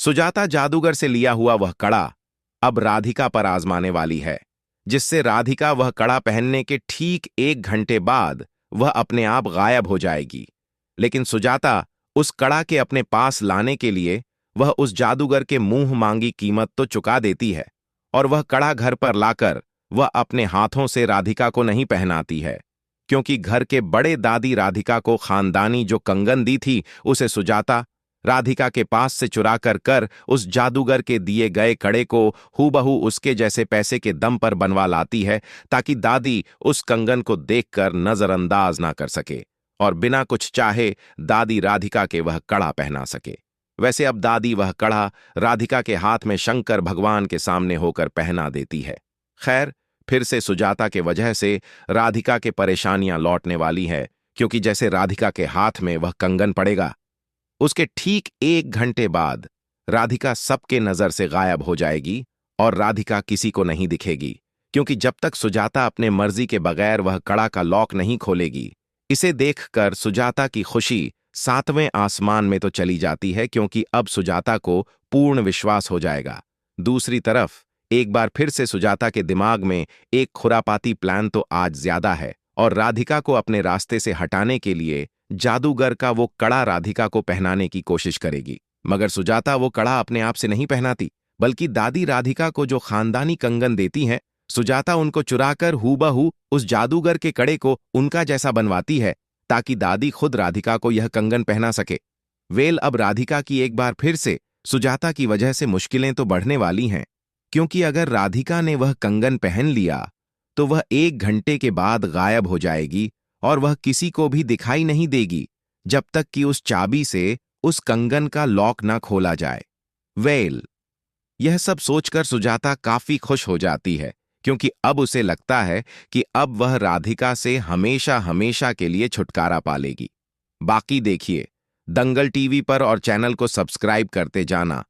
सुजाता जादूगर से लिया हुआ वह कड़ा अब राधिका पर आजमाने वाली है, जिससे राधिका वह कड़ा पहनने के ठीक 1 घंटे बाद वह अपने आप गायब हो जाएगी। लेकिन सुजाता उस कड़ा के अपने पास लाने के लिए वह उस जादूगर के मुंह मांगी कीमत तो चुका देती है, और वह कड़ा घर पर लाकर वह अपने हाथों से राधिका को नहीं पहनाती है, क्योंकि घर के बड़े दादी राधिका को खानदानी जो कंगन दी थी उसे सुजाता राधिका के पास से चुरा कर उस जादूगर के दिए गए कड़े को हूबहू उसके जैसे पैसे के दम पर बनवा लाती है, ताकि दादी उस कंगन को देखकर नजरअंदाज ना कर सके और बिना कुछ चाहे दादी राधिका के वह कड़ा पहना सके। वैसे अब दादी वह कड़ा राधिका के हाथ में शंकर भगवान के सामने होकर पहना देती है। खैर, फिर से सुजाता के वजह से राधिका के परेशानियां लौटने वाली है, क्योंकि जैसे राधिका के हाथ में वह कंगन पड़ेगा, उसके ठीक 1 घंटे बाद राधिका सबके नजर से गायब हो जाएगी और राधिका किसी को नहीं दिखेगी, क्योंकि जब तक सुजाता अपने मर्जी के बगैर वह कड़ा का लॉक नहीं खोलेगी। इसे देखकर सुजाता की खुशी 7वें आसमान में तो चली जाती है, क्योंकि अब सुजाता को पूर्ण विश्वास हो जाएगा। दूसरी तरफ एक बार फिर से सुजाता के दिमाग में एक खुरापाती प्लान तो आज ज्यादा है, और राधिका को अपने रास्ते से हटाने के लिए जादूगर का वो कड़ा राधिका को पहनाने की कोशिश करेगी। मगर सुजाता वो कड़ा अपने आप से नहीं पहनाती, बल्कि दादी राधिका को जो खानदानी कंगन देती हैं, सुजाता उनको चुराकर हूबहू उस जादूगर के कड़े को उनका जैसा बनवाती है, ताकि दादी खुद राधिका को यह कंगन पहना सके। अब राधिका की एक बार फिर से सुजाता की वजह से मुश्किलें तो बढ़ने वाली हैं, क्योंकि अगर राधिका ने वह कंगन पहन लिया तो वह 1 घंटे के बाद गायब हो जाएगी, और वह किसी को भी दिखाई नहीं देगी जब तक कि उस चाबी से उस कंगन का लॉक ना खोला जाए। यह सब सोचकर सुजाता काफी खुश हो जाती है, क्योंकि अब उसे लगता है कि अब वह राधिका से हमेशा हमेशा के लिए छुटकारा पा लेगी। बाकी देखिए दंगल टीवी पर और चैनल को सब्सक्राइब करते जाना।